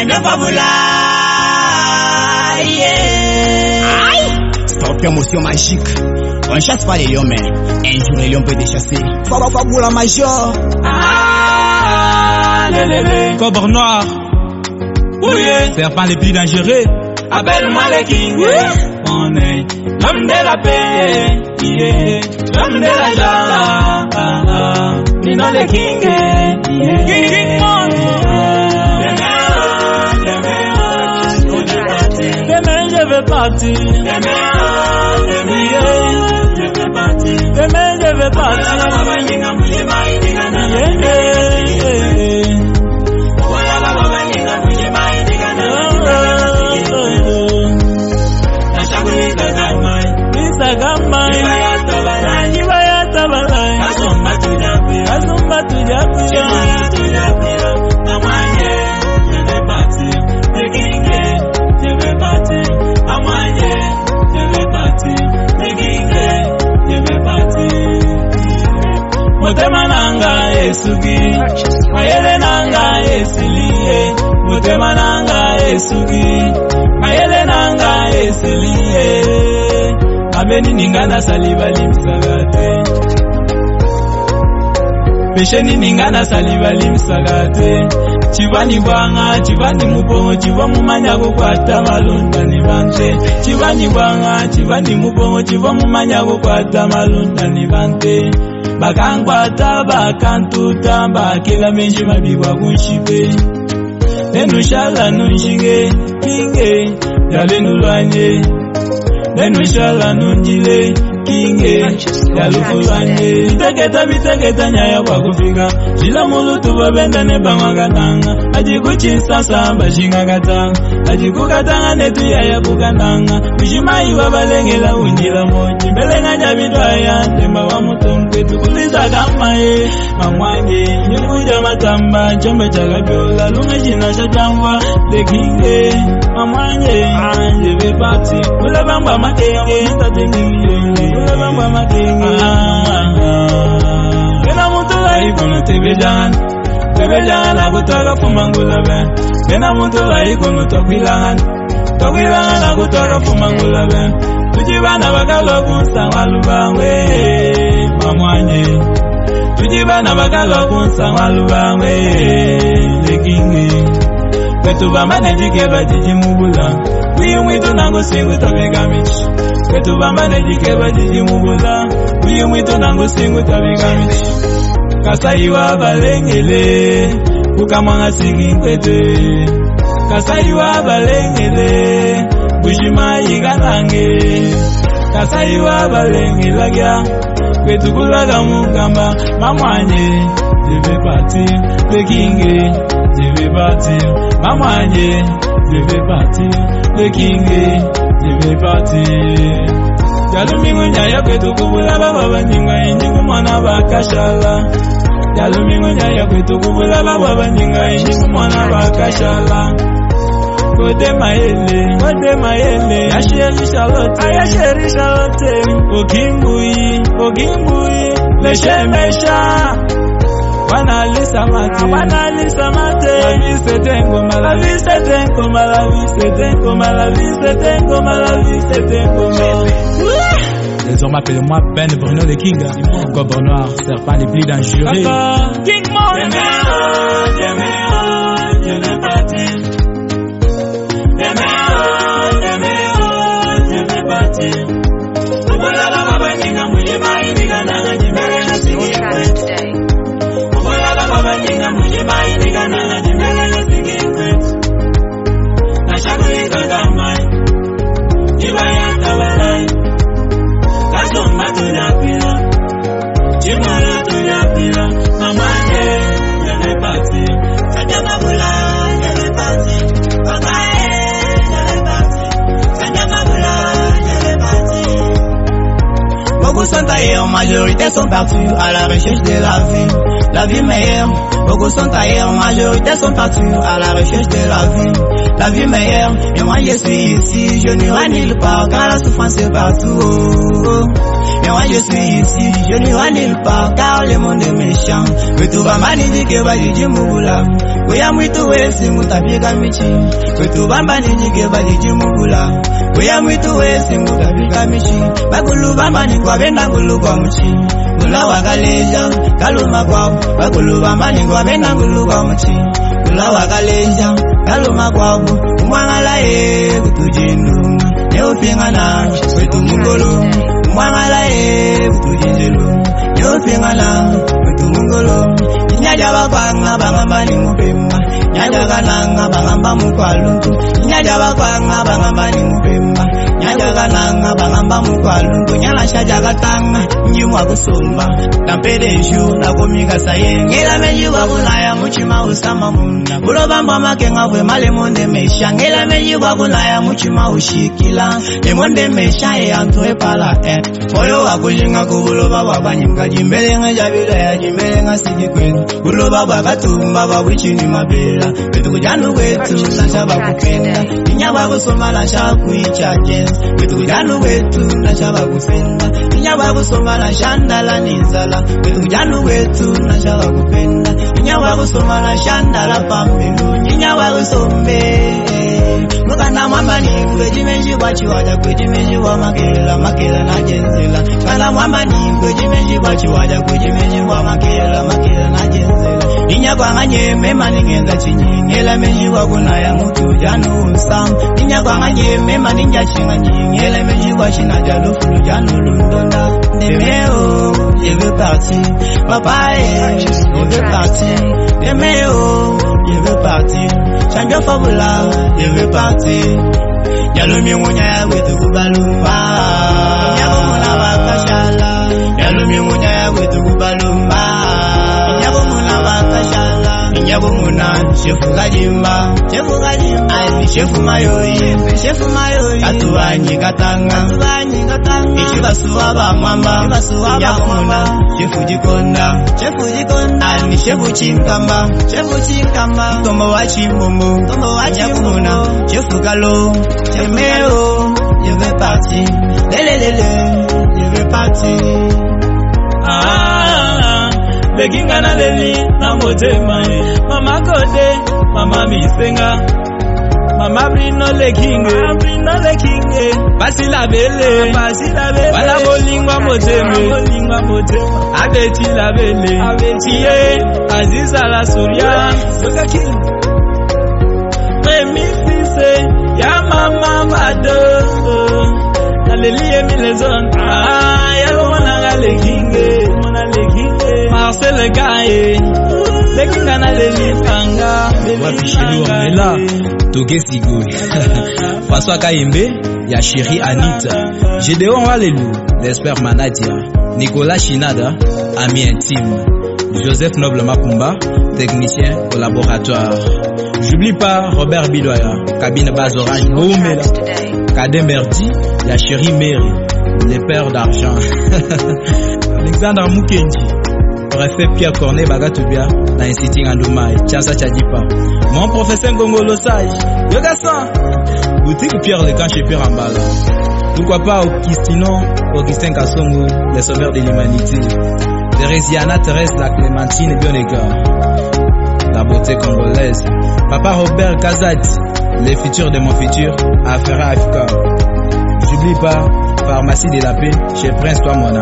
Sanya Fabula. Stop émotion magique. On chasse pas les lions, mais un jour les lions peuvent les chasser. Fabula Major. Cobre noir. Serpent les plus dangereux. Appelle-moi le king. On est l'homme de la paix. L'homme de la joie. Nino le king. King Mon. Demain je vais partir. Demain je vais partir. Mutema nanga esugi, mayele nanga esiliye. Mutema nanga esugi, mayele nanga esiliye. Ameni ningana saliva limsagate. Pesheni ningana saliva limsagate. Chivani bwanga, chivani mubongo, chiva mumanya kukwata malunda ni bante. Chivani bwanga, chivani mubongo, chiva mumanya kukwata malunda ni bante. Bakangwata bakantuta bakila menji mabibwa kunshipe. Nenushala nunjinge kinge yale nulwanye. Nenushala nunjile kinge yalufulanye. Biteketa nyaya kwa kufika. Jila mulutu babenda ne banwagananga. Ajikuchinsasa bashinga katanga. Ajikukatanga netu yaya kukananga. Mishimai wabalengela unjila mochi. Belenga jabidwaya temba wa mutompe. Tukuliza kama mamwange. Nyukuja matamba chombe chakabiola. Lunga jina shachangwa the kinge. Mamwange je vais partir. Ula bamba makenge. Ula bamba makenge. Kena mutu la ikono tebejan. Tebejan akutaka fumangula ben. Kena mutu la ikono tokwilangan. Tokwilangan akutaka fumangula ben. Tujibana bakalo kunsa walubangwe. Mamwanye. Tujibana bakalo kunsa walubangwe. Lekingi. Kwetuba manejike bajiji mubula. Uyumwitu nango singu tabigamichi. Kwetuba manejike bajiji mubula. Uyumwitu nango singu tabigamichi. Kasaiwa balengele. Kukamanga singi kwete. Kasaiwa balengele. Bushima yiganange. Kasaiwa balengela gya. Kwetukulaga mugamba. Mamwanye. Je vais partir. Le kinge. Je vais partir. Mamwanye. Je vais partir. Le kinge. Je vais partir. Jalumingo nyaya kwetu kubula baba banyinga injigu mwana bakashala. Jalumingo nyaya kwetu kubula baba banyinga injigu mwana bakashala. Kote maele, asheri Charlotte, Okimbui, leshe mesha. Wanalisa mate, la vie c'est un coma, la vie c'est un coma, la vie c'est un coma, la vie c'est un coma, la vie c'est un coma. Désormais appelez-moi Ben Bruno de Kinga. Cobre noir, serpent les plus dangereux. King Mon. Je vais partir. Je vais partir. Obola baba banyinga mujima indiga nanga jimere na singi. Obola baba banyinga mujima indiga nanga jimere na singi. Na shakuri kagamai. Jibaya tabalai. Kasumba tunapila. Jimara tunapila. Mamane, je vais partir. Sanya Fabula, je vais partir. Beaucoup sont ailleurs, majorité sont partis à la recherche de la vie meilleure. Beaucoup sont ailleurs, majorité sont partis à la recherche de la vie meilleure. Et moi je suis ici, je n'irai nulle part car la souffrance est partout. Et moi je suis ici, je n'irai nulle part car le monde est méchant. Que tout va magnifique, va dire Mouboula. Kuya mwitu wesi mutafika michi kwetu bamba nijike baliji mugula. Kuya mwitu wesi mutafika michi bakulu bamba ni kwa benda ngulu kwa mchi. Kula wakaleja kaluma kwao bakulu bamba ni kwa benda ngulu kwa mchi. Kula wakaleja kaluma kwao umwangala ye kutujindu neopingana kwetu mungolo. Umwangala ye kutujindu neopingana kwetu mungolo. Nyaja bakwanga bangamba ni mupemba nyaja kananga bangamba mukwaluntu. Nyaja bakwanga bangamba ni mupemba nyaja kananga bangamba mukwaluntu. Nyala shaja katanga njimwa kusumba tampede shu na komika saye. Ngela meji wakulaya muchima usama munda bulo bamba makenga vwe male monde mesha. Ngela meji wakulaya muchima ushikila le monde mesha e antwe pala oyo wakulinga kubulo baba banyinga jimbele nga jabila ya jimbele nga sijikwenu. Bulo baba katumba bawichini mabela betu kujanu wetu nasha bakupenda. Inya bakusoma nasha kuicha jens betu kujanu wetu nasha bakupenda. Inya bakusoma nasha ndala nizala betu kujanu wetu nasha bakupenda. Inya bakusoma nasha ndala pambelu inya bakusombe mukana mwamba ni kwejimenji wachiwaja kwejimenji wa makela makela na jenzela. Kana mwamba ni kwejimenji wachiwaja kwejimenji wa makela makela na jenzela. Inya kwa nganye mema ningenza chinyingela menji wakuna ya mutu janu usam. Inya kwa nganye mema ninja chinga nyingela menji kwa china jalufu janu lundonda. Demeo je veux partir papa je veux partir. Demeo je veux partir champion fabula je veux partir. Yalumi munya ya wetu kubalumba Nyabo muna wakashala. Yalumi munya ya wetu kubalumba Nyabo muna wakashala. Nyabo muna shefu kajimba shefu kajimba ani shefu mayoyi shefu mayoyi. Katubanyi katanga katubanyi katanga. Ishibasuwa ba mwamba ishibasuwa ba mwamba. Shefu jikonda shefu jikonda ani shefu chinkamba shefu chinkamba. Tombo wa chimbombo tombo wa chimbombo. Shefu galo Demeo je veux partir lelelele je veux partir. Le kinga na leli na motema mama kode mama misenga mama brino le kinge basi la bele bala bolingwa motema abeti la bele ye aziza la suria soka king memisise ya mama bado aleliye milezon ya mona le kinge Marcel Gaye le kinga na leli kanga wapi sheli wamela toge sigo François Kayembe ya chérie Anita Gédéon Walelu l'espère Manadia Nicolas Chinada ami intime Joseph Noble Makumba technicien au laboratoire. J'oublie pas Robert Biloya cabine base orange Boumela Kadem Berdi la chérie Mary les pères d'argent Alexandre Mukenji préfet Pierre Cornet Bagatubia na Institut Andoumai Tchasa Tchadipa mon professeur Ngongolo Sage Yogasan boutique Pierre Lecan chez Pierre Ambala. Pourquoi pas Augustin Kassongo les sauveurs de l'humanité. Thérésiana Thérèse la Clémentine Bionega la beauté congolaise. Papa Robert Kazadi les futurs de mon futur Affaire Africa. J'oublie pas Pharmacie de la paix chez Prince Twamona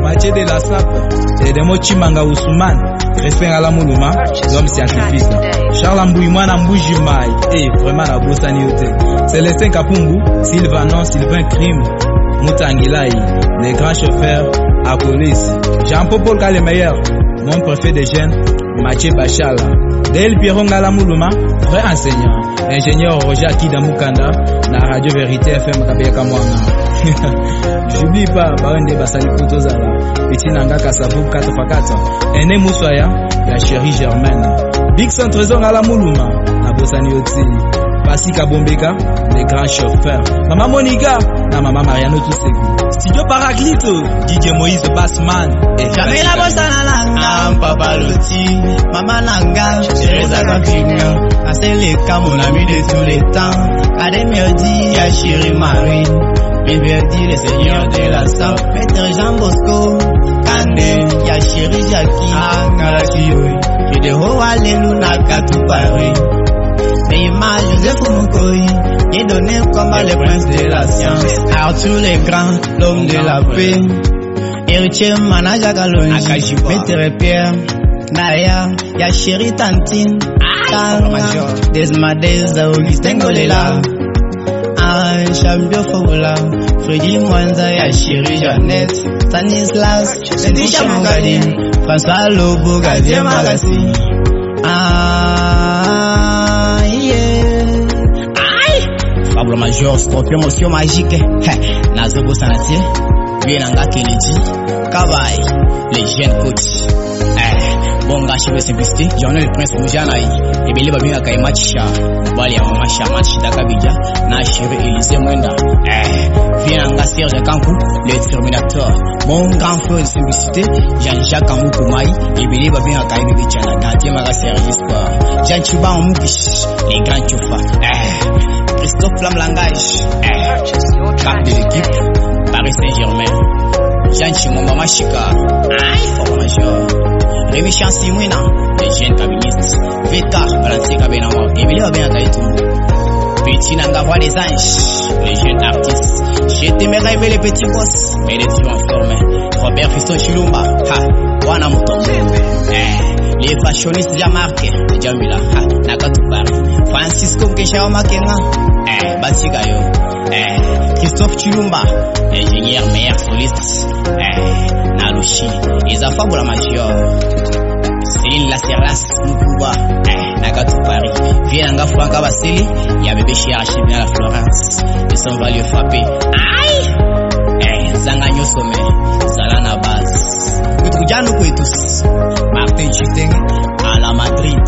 Mathieu de la Sape et de Mochimanga Ousmane Respect à la Moulouma l'homme scientifique Charles Ambouy Mwana Mboujimai et vraiment la Bossani Ote Célestin Kapumbu Sylvain Crime Moutangilai les grands chauffeurs à police Jean-Paul Kalemeyer mon préfet des jeunes Mathieu Bachala Del Pierron Ngala Moulouma vrai enseignant ingénieur Roger Akida Mukanda na Radio Vérité FM Kabeka Mwanga. J'oublie pas Barende Basali Kutozala Petit Nanga Kasabu 4x4 Ene Moussoya la chérie Germaine Big Son Trésor à la Moulouma na Bossani Oti Pasi Kabombeka les grands chauffeurs Maman Monica na Maman Mariano Toussegou Studio Paraclito DJ Moïse Bassman et jamais la bossana langa Papa Loti Maman Nanga Teresa Kapinga Aseleka mon ami de tous les temps Ademierdi ya chérie Marie Biverdi le seigneur de la Sape Maître Jean Bosco Kande ya chérie Jackie Angaraki Kideho Alelu Nakatu Paris. Neymar, Joseph Moukoui, qui donné comme le prince de la science. Arthur le Grand, l'homme de la paix. Héritier Manaja Kalonji, Maître Pierre, Naya, ya chéri Tantine, Tanga, Desmadez, Augustin Golela, Champion Fabula, Freddy Mwanza, ya chéri Jeannette, Stanislas, Sedisha Mongadi, François Lobo, Gadier Magassi. Fabula Major, Scorpion, Motion Magique, Nazobo Sanatier, Bienanga Kennedy, Kawai, les jeunes coachs. Bonga Chibe Simplicité, j'en ai le prince Moujanaï, et Bélé Babinga Kaimacha, Bali Amacha, Machida Kabidja, Nachire Élysée Mwenda. Bienanga Serge Kankou, le Terminator, mon grand frère de Simplicité, Jean-Jacques Amoukoumai, et Bélé Babinga Kaimacha, Gantier Maga Serge Espoir, Jean Chuba Amoukish, les grands Chofa, Christophe Flamme Langage, cap de l'équipe, Paris Saint-Germain, Jean Chimoma Machika, Fort Major, Rémi Chansimouina, les jeunes cabinets, Vécar, Balancé Kabenama, Emilio Abéa Kaïtou, Petit Nanga Voix des Anges, les jeunes artistes, j'ai aimé rêver les petits boss, mais les tuyaux en forme, Robert Fiston Chilumba, Wana Mouton, les fashionistes Yamarke, Jamila, Nakatou Paris, Francisco Keshao Makenga, Basigayo, Christophe Chilumba, ingénieur meilleur soliste, Nalushi, Isafa Boula Major, Céline Lacerlas, Moukuba, Nakatou Paris, Vienanga Franca Basili, Y'a bébé chez Archibina la Florence, ils sont valieux frappés, Zangagno Sommet, Zalana Baz, Koutroudiano Kouetous, Martin Chiteng, à la Madrid.